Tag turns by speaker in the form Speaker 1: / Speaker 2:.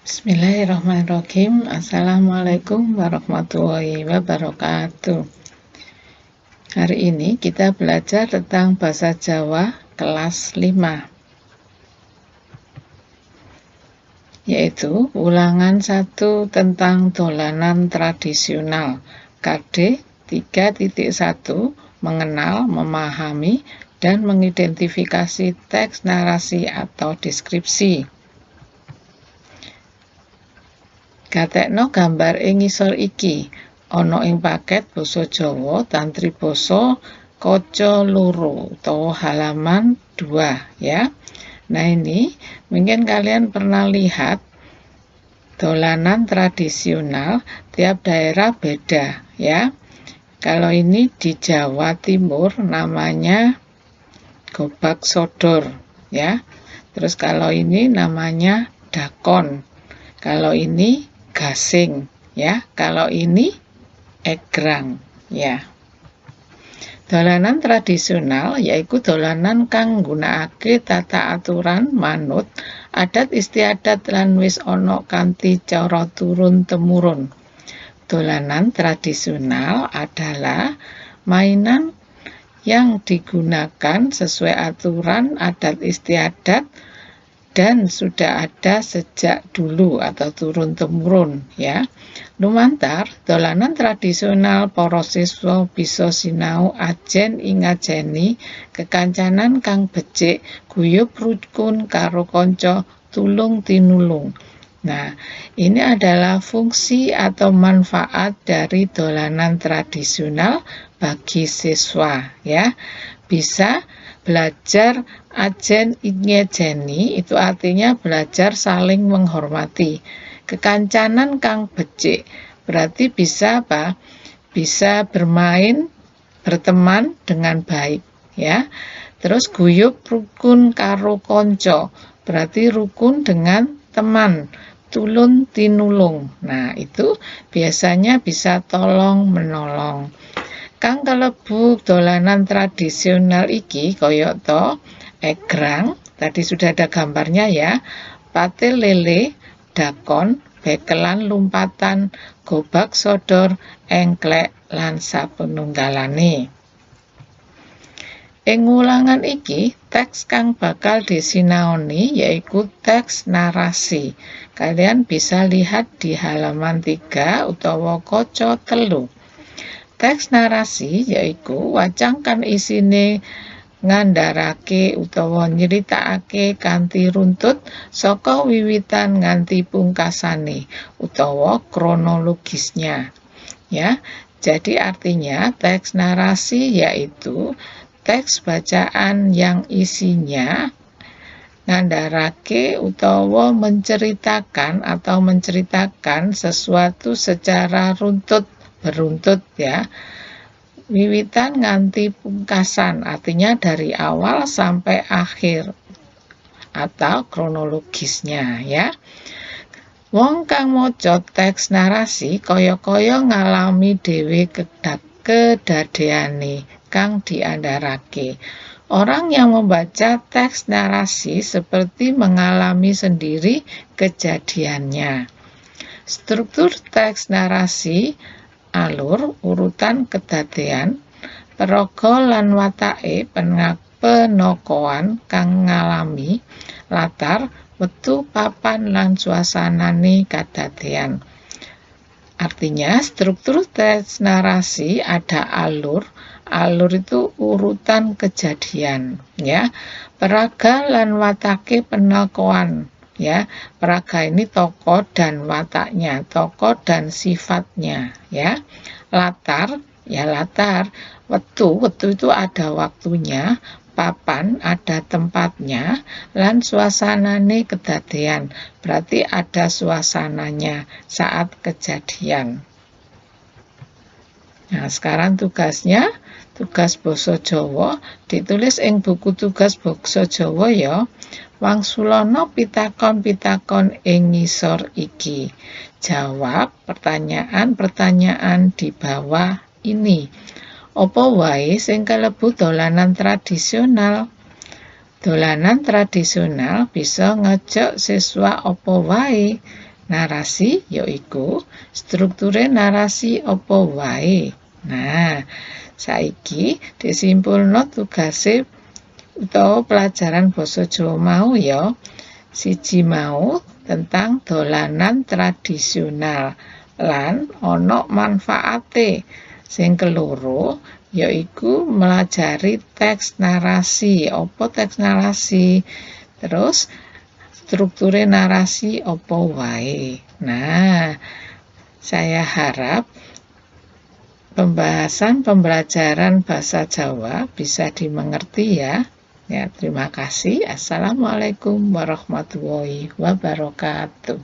Speaker 1: Bismillahirrahmanirrahim. Assalamualaikum warahmatullahi wabarakatuh. Hari ini kita belajar tentang bahasa Jawa kelas 5, yaitu ulangan 1 tentang dolanan tradisional KD 3.1 mengenal, memahami, dan mengidentifikasi teks narasi atau deskripsi. Gatekno gambar ing ngisor iki. Ana ing paket basa Jawa tantri basa kaca loro utawa halaman 2 ya. Nah, ini mungkin kalian pernah lihat dolanan tradisional tiap daerah beda ya. Kalau ini di Jawa Timur namanya gobak sodor ya. Terus kalau ini namanya dakon. Kalau ini gasing ya, kalau ini egrang ya. Dolanan tradisional yaiku dolanan kang nggunakake tata aturan manut adat istiadat lan wis ana kanthi cara turun temurun. Dolanan tradisional adalah mainan yang digunakan sesuai aturan adat istiadat dan sudah ada sejak dulu atau turun-temurun ya. Lumantar, dolanan tradisional para siswa bisa sinau ajen ingajeni kekancanan kang becik, guyub rukun karo kanca, tulung tinulung. Nah, ini adalah fungsi atau manfaat dari dolanan tradisional bagi siswa ya. Bisa belajar ajen ingejeni, itu artinya belajar saling menghormati. Kekancanan kang becik berarti bisa apa? Bisa bermain, berteman dengan baik ya. Terus guyub rukun karo konco berarti rukun dengan teman. Tulun tinulung. Nah, itu biasanya bisa tolong menolong. Kang kalebu dolanan tradisional iki kaya to egrang, tadi sudah ada gambarnya ya, patil lele, dakon, bekelan lumpatan, gobak sodor, engklek lan sapanunggalane. Ing ulangan iki, teks kang bakal disinaoni yaiku teks narasi. Kalian bisa lihat di halaman 3 utawa kaca 3. Teks narasi yaiku wacang kang isine ngandharake utawa nyritakake kanthi runtut saka wiwitan nganti pungkasane utawa kronologisnya. Ya. Jadi artinya teks narasi yaitu teks bacaan yang isinya ngandharake utawa menceritakan sesuatu secara beruntut ya. Wiwitan nganti pungkasan, artinya dari awal sampai akhir atau kronologisnya ya. Wong kang maca teks narasi kaya-kaya ngalami dhewe kedadeane kang diandharake. Orang yang membaca teks narasi seperti mengalami sendiri kejadiannya. Struktur teks narasi, alur, urutan kedadean, paraga lan watake penokohan kang ngalami, latar, wektu, papan lan suasanane kadadean. Artinya struktur teks narasi ada alur itu urutan kejadian ya. Peraga lan watake penokohan ya. Peraga ini tokoh dan wataknya, tokoh dan sifatnya ya. Latar ya, latar. Wektu itu ada waktunya, papan ada tempatnya, lan suasanane kedadean berarti ada suasananya saat kejadian. Nah, sekarang tugasnya, tugas basa Jawa ditulis ing buku tugas basa Jawa ya. Wangsulana pitakon-pitakon ing ngisor iki. Jawab pertanyaan-pertanyaan di bawah ini. Apa wae sing kalebu dolanan tradisional? Dolanan tradisional bisa ngajak siswa apa wae Narasi yaiku strukture narasi apa wae. Nah, saiki disimpulno tugase utawa pelajaran basa Jawa mau ya. Siji mau tentang dolanan tradisional lan ana manfaate. Sing keloro yaiku melajari teks narasi. Apa teks narasi? Terus strukture narasi apa wae. Nah, saya harap pembelajaran bahasa Jawa bisa dimengerti ya. Ya, terima kasih. Assalamualaikum warahmatullahi wabarakatuh.